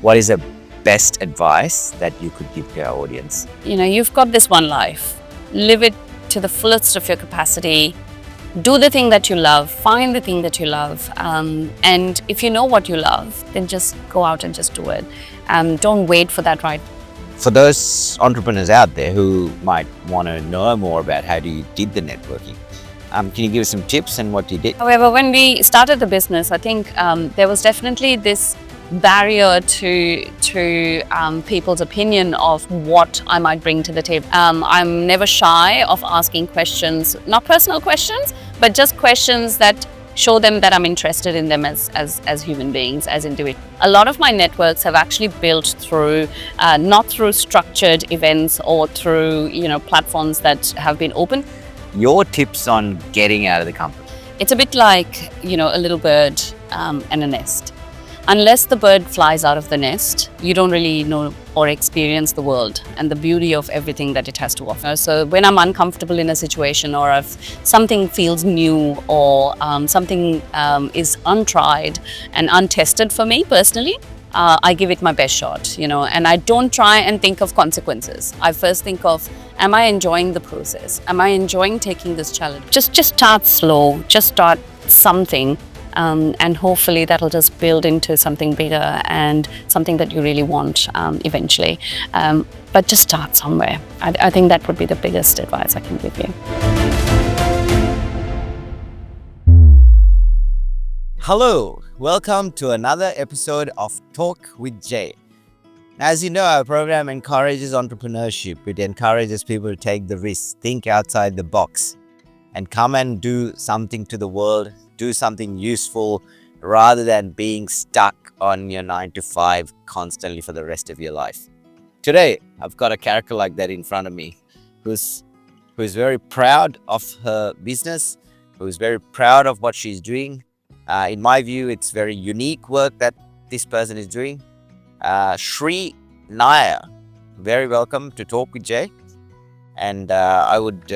what is the best advice that you could give to our audience? You've got this one life. Live it to the fullest of your capacity. Do the thing that you love. Find the thing that you love. And if you know what you love, then just go out and just do it. Don't wait for that right. For those entrepreneurs out there who might want to know more about how you did the networking, can you give us some tips and what you did? However, when we started the business, I think there was definitely this barrier to people's opinion of what I might bring to the table. I'm never shy of asking questions, not personal questions, but just questions that show them that I'm interested in them as human beings, as individuals. A lot of my networks have actually built through, not through structured events or through platforms that have been open. Your tips on getting out of the comfort. It's a bit like a little bird and a nest. Unless the bird flies out of the nest, you don't really know or experience the world and the beauty of everything that it has to offer. So when I'm uncomfortable in a situation, or if something feels new, or something is untried and untested for me personally, I give it my best shot, and I don't try and think of consequences. I first think of, am I enjoying the process? Am I enjoying taking this challenge? Just start slow, just start something. And hopefully that'll just build into something bigger and something that you really want eventually. But just start somewhere. I think that would be the biggest advice I can give you. Hello, welcome to another episode of Talk with Jay. As you know, our program encourages entrepreneurship. It encourages people to take the risk, think outside the box, and come and do something to the world, do something useful, rather than being stuck on your 9 to 5 constantly for the rest of your life. Today, I've got a character like that in front of me who's very proud of her business, who's very proud of what she's doing. In my view, it's very unique work that this person is doing. Shri Naya, very welcome to Talk with Jay. And I would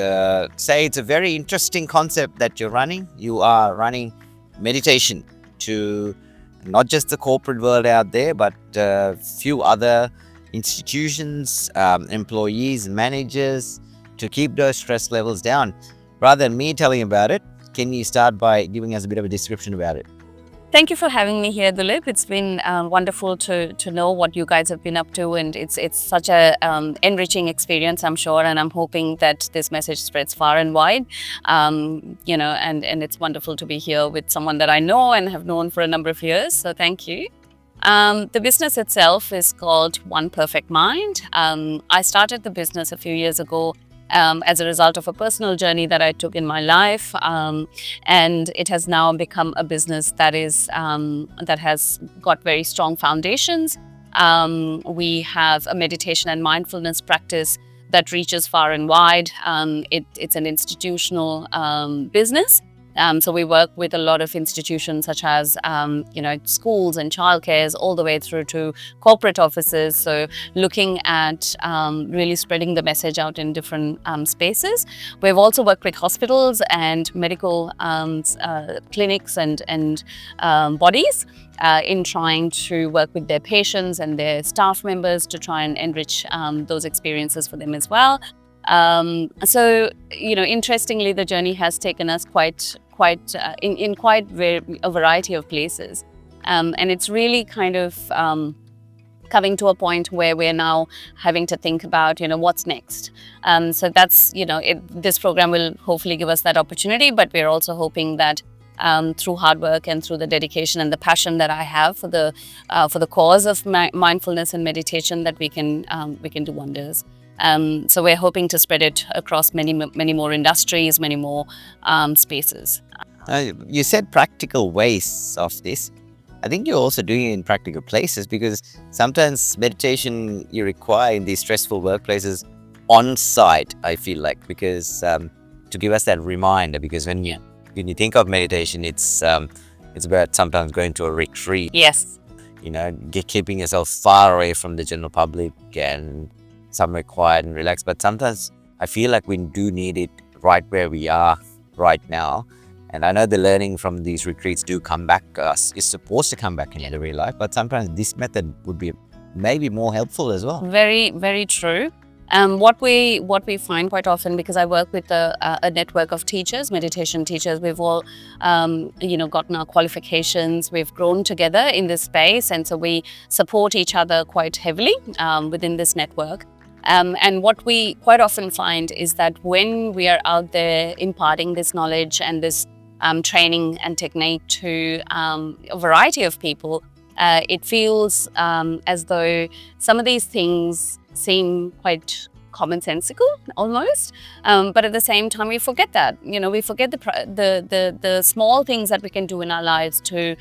say it's a very interesting concept that you're running. You are running meditation to not just the corporate world out there, but a few other institutions, employees, managers, to keep those stress levels down. Rather than me telling you about it, can you start by giving us a bit of a description about it? Thank you for having me here, Dilip. It's been wonderful to know what you guys have been up to, and it's such a enriching experience, I'm sure, and I'm hoping that this message spreads far and wide. And it's wonderful to be here with someone that I know and have known for a number of years. So thank you. The business itself is called One Perfect Mind. I started the business a few years ago as a result of a personal journey that I took in my life, and it has now become a business that has got very strong foundations. We have a meditation and mindfulness practice that reaches far and wide. It's an institutional business. So we work with a lot of institutions such as, schools and childcares, all the way through to corporate offices. So looking at really spreading the message out in different spaces. We've also worked with hospitals and medical clinics and bodies in trying to work with their patients and their staff members to try and enrich those experiences for them as well. Interestingly, the journey has taken us in a variety of places, and it's really kind of coming to a point where we're now having to think about what's next. So that's this program will hopefully give us that opportunity, but we're also hoping that through hard work and through the dedication and the passion that I have for the cause of mindfulness and meditation, that we can do wonders. So we're hoping to spread it across many more industries, many more spaces. You said practical ways of this. I think you're also doing it in practical places, because sometimes meditation you require in these stressful workplaces on site, I feel like, because to give us that reminder, because when you think of meditation, it's about sometimes going to a retreat. Yes. Keeping yourself far away from the general public and somewhere quiet and relaxed. But sometimes I feel like we do need it right where we are right now And I know the learning from these retreats do come back, is supposed to come back into real life, but sometimes this method would be maybe more helpful as well. Very, very true. What we find quite often, because I work with a network of teachers, meditation teachers, we've all gotten our qualifications, we've grown together in this space, and so we support each other quite heavily within this network. And what we quite often find is that when we are out there imparting this knowledge and this training and technique to a variety of people, it feels as though some of these things seem quite commonsensical almost, but at the same time we forget that. We forget the small things that we can do in our lives to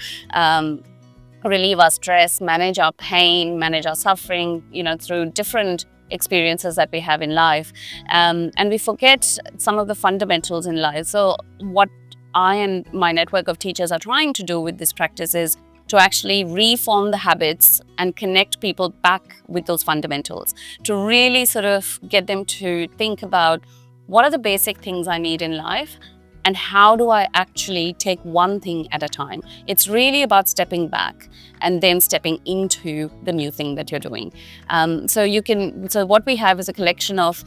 relieve our stress, manage our pain, manage our suffering, through different experiences that we have in life, and we forget some of the fundamentals in life. So what I and my network of teachers are trying to do with this practice is to actually reform the habits and connect people back with those fundamentals, to really sort of get them to think about what are the basic things I need in life and how do I actually take one thing at a time. It's really about stepping back and then stepping into the new thing that you're doing. So what we have is a collection of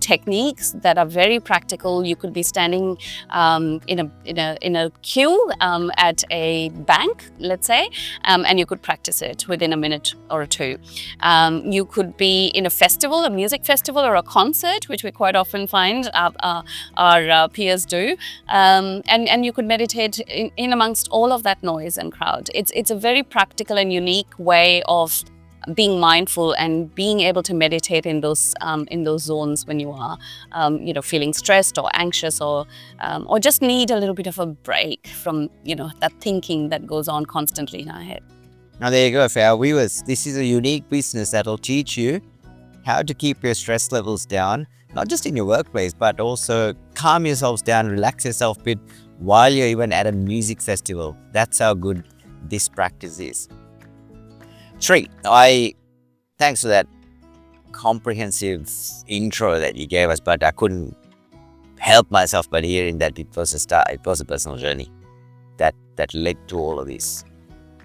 techniques that are very practical. You could be standing in a queue at a bank, let's say, and you could practice it within a minute or two. You could be in a festival, a music festival or a concert, which we quite often find our peers do, and you could meditate in amongst all of that noise and crowd. It's a very practical and unique way of being mindful and being able to meditate in those zones when you are feeling stressed or anxious or just need a little bit of a break from that thinking that goes on constantly in our head. Now there you go, for our viewers. This is a unique business that'll teach you how to keep your stress levels down, not just in your workplace, but also calm yourselves down, relax yourself a bit while you're even at a music festival. That's how good this practice is. Sri, thanks for that comprehensive intro that you gave us, but I couldn't help myself but hearing that it was a personal journey that led to all of this.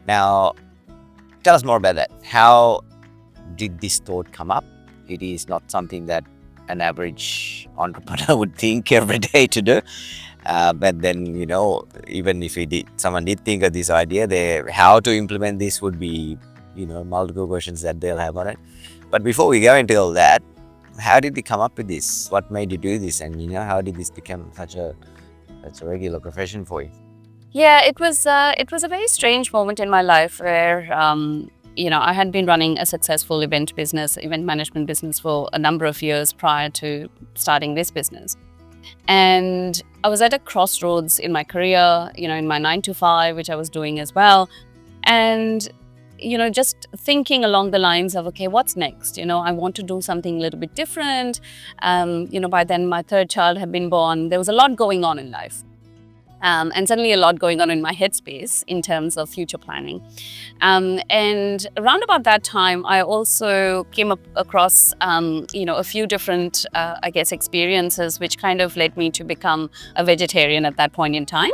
Now, tell us more about that. How did this thought come up? It is not something that an average entrepreneur would think every day to do. But then, even if someone did think of this idea, how to implement this would be, multiple questions that they'll have on it. But before we go into all that, how did you come up with this? What made you do this? And, how did this become such a regular profession for you? Yeah, it was a very strange moment in my life where, I had been running a successful event management business for a number of years prior to starting this business. And I was at a crossroads in my career, in my 9-to-5, which I was doing as well. And, just thinking along the lines of, okay, what's next? I want to do something a little bit different. By then my third child had been born. There was a lot going on in life. And certainly a lot going on in my headspace in terms of future planning. And around about that time, I also came across, a few different, experiences, which kind of led me to become a vegetarian at that point in time.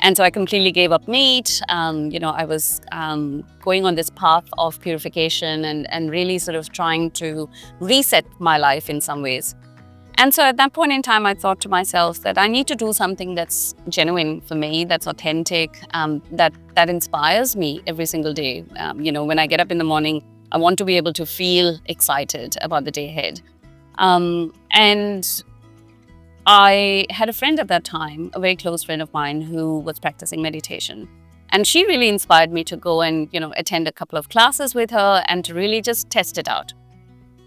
And so I completely gave up meat. I was going on this path of purification and really sort of trying to reset my life in some ways. And so at that point in time, I thought to myself that I need to do something that's genuine for me, that's authentic, that inspires me every single day. When I get up in the morning, I want to be able to feel excited about the day ahead. And I had a friend at that time, a very close friend of mine, who was practicing meditation. And she really inspired me to go and, attend a couple of classes with her and to really just test it out.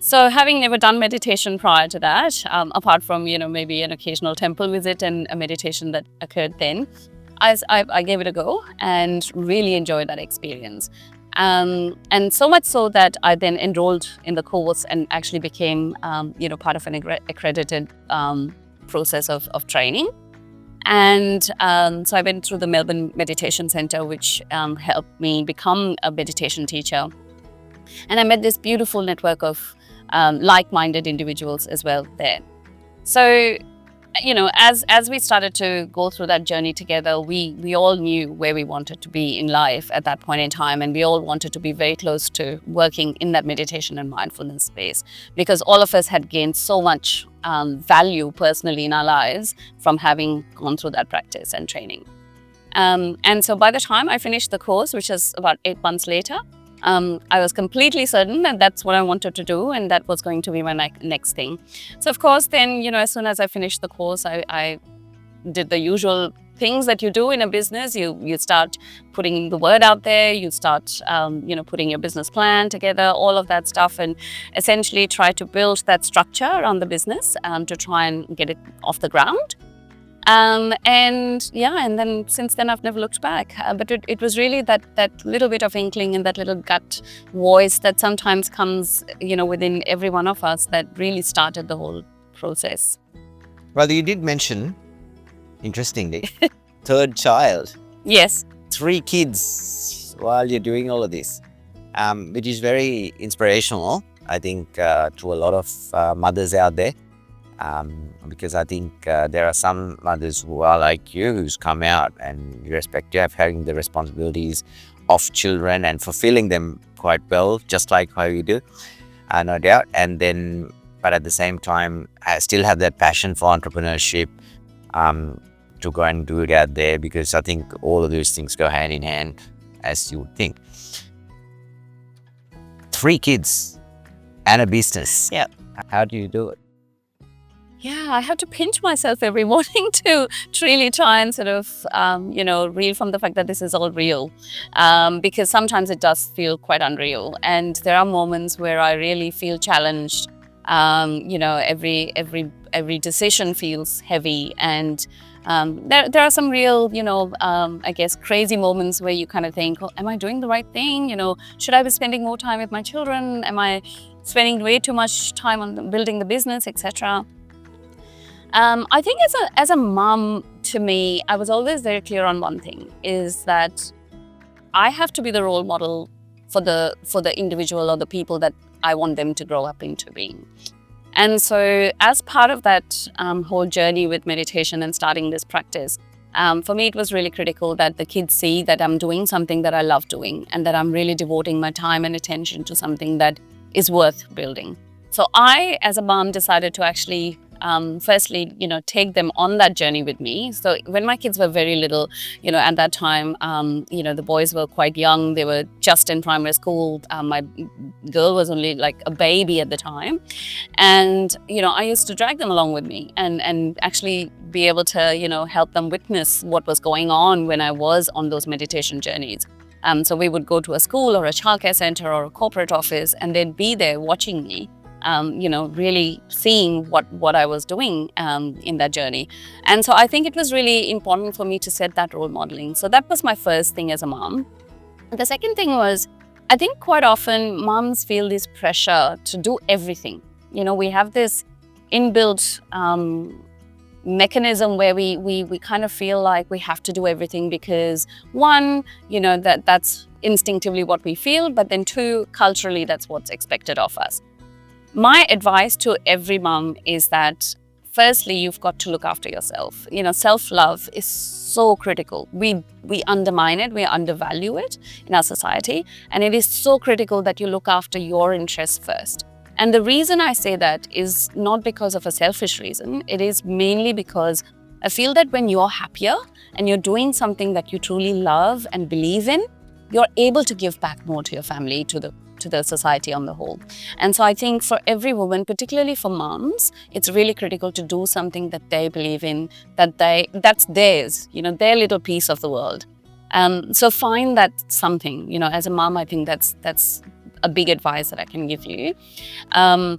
So having never done meditation prior to that, apart from, maybe an occasional temple visit and a meditation that occurred then, I gave it a go and really enjoyed that experience. And so much so that I then enrolled in the course and actually became, part of an accredited process of training. And so I went through the Melbourne Meditation Centre, which helped me become a meditation teacher. And I met this beautiful network of like-minded individuals as well there. So as we started to go through that journey together, we all knew where we wanted to be in life at that point in time, and we all wanted to be very close to working in that meditation and mindfulness space, because all of us had gained so much value personally in our lives from having gone through that practice and training. And so by the time I finished the course, which was about 8 months later, I was completely certain that that's what I wanted to do, and that was going to be my next thing. So of course, then, as soon as I finished the course, I did the usual things that you do in a business. You start putting the word out there, you start, putting your business plan together, all of that stuff, and essentially try to build that structure around the business to try and get it off the ground. And then since then I've never looked back. But it was really that little bit of inkling and that little gut voice that sometimes comes, within every one of us, that really started the whole process. Well, you did mention, interestingly, third child. Yes. 3 kids while you're doing all of this, which is very inspirational, I think, to a lot of mothers out there. Because I think there are some mothers who are like you, who's come out and irrespective of having the responsibilities of children and fulfilling them quite well, just like how you do, no doubt. And then, but at the same time, I still have that passion for entrepreneurship to go and do it out there, because I think all of those things go hand in hand, as you would think. 3 kids and a business. Yeah. How do you do it? Yeah, I have to pinch myself every morning to really try and sort of, reel from the fact that this is all real, because sometimes it does feel quite unreal. And there are moments where I really feel challenged. Every decision feels heavy, and there are some real, I guess, crazy moments where you kind of think, oh, am I doing the right thing? Should I be spending more time with my children? Am I spending way too much time on building the business, etc.? I think as a mom, to me, I was always very clear on one thing, is that I have to be the role model for the individual or the people that I want them to grow up into being. And so as part of that whole journey with meditation and starting this practice, for me, it was really critical that the kids see that I'm doing something that I love doing, and that I'm really devoting my time and attention to something that is worth building. So I, as a mom, decided to actually firstly, take them on that journey with me. So when my kids were very little, at that time, the boys were quite young. They were just in primary school. My girl was only like a baby at the time. And, I used to drag them along with me and actually be able to, help them witness what was going on when I was on those meditation journeys. So we would go to a school or a childcare center or a corporate office, and they'd be there watching me. Really seeing what I was doing in that journey. And so I think it was really important for me to set that role modeling. So that was my first thing as a mom. The second thing was, I think quite often moms feel this pressure to do everything. We have this inbuilt mechanism where we kind of feel like we have to do everything because, one, that's instinctively what we feel, but then 2, culturally, that's what's expected of us. My advice to every mom is that, firstly, you've got to look after yourself. Self-love is so critical. We undermine it, we undervalue it in our society, and it is so critical that you look after your interests first. And the reason I say that is not because of a selfish reason. It is mainly because I feel that when you're happier and you're doing something that you truly love and believe in, you're able to give back more to your family, to the society on the whole. And so I think for every woman, particularly for moms, it's really critical to do something that they believe in, that's theirs, their little piece of the world. So find that something, as a mom, I think that's a big advice that I can give you. And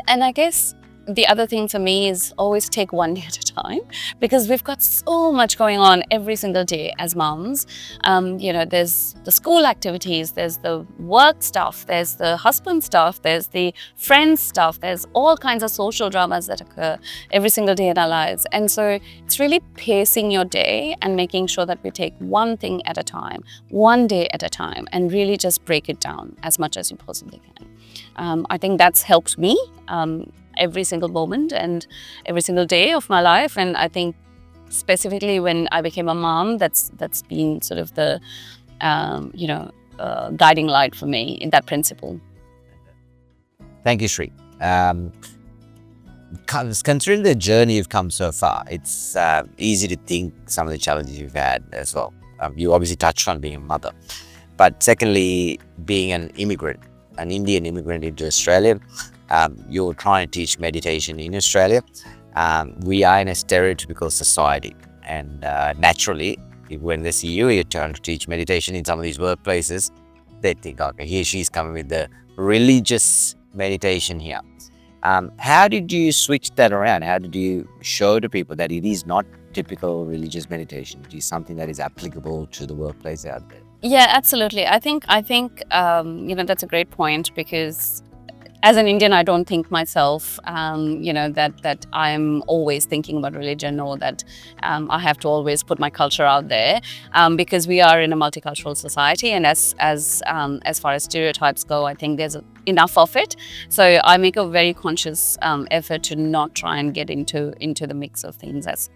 I guess the other thing for me is always take one day at a time, because we've got so much going on every single day as moms. There's the school activities, there's the work stuff, there's the husband stuff, there's the friends stuff, there's all kinds of social dramas that occur every single day in our lives. And so it's really pacing your day and making sure that we take one thing at a time, one day at a time, and really just break it down as much as you possibly can. I think that's helped me. every single moment and every single day of my life. And I think specifically when I became a mom, that's been sort of the guiding light for me in that principle. Thank you, Sri. Considering the journey you've come so far, it's easy to think some of the challenges you've had as well. You obviously touched on being a mother, but secondly, being an immigrant, an Indian immigrant into Australia. You're trying to teach meditation in Australia. We are in a stereotypical society, and naturally, when they see you, you're trying to teach meditation in some of these workplaces, they think, okay, here she's coming with the religious meditation here. How did you switch that around? How did you show to people that it is not typical religious meditation? It is something that is applicable to the workplace out there? Yeah, absolutely. I think that's a great point, because as an Indian, I don't think myself, that I'm always thinking about religion, or that I have to always put my culture out there, because we are in a multicultural society, and as far as stereotypes go, I think there's enough of it. So I make a very conscious effort to not try and get into the mix of things as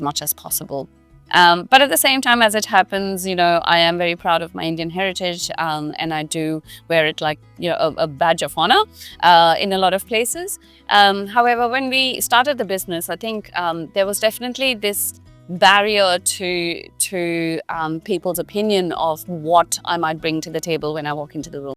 much as possible. But at the same time, as it happens, I am very proud of my Indian heritage, and I do wear it like, a badge of honor in a lot of places. However, when we started the business, I think there was definitely this barrier to people's opinion of what I might bring to the table when I walk into the room.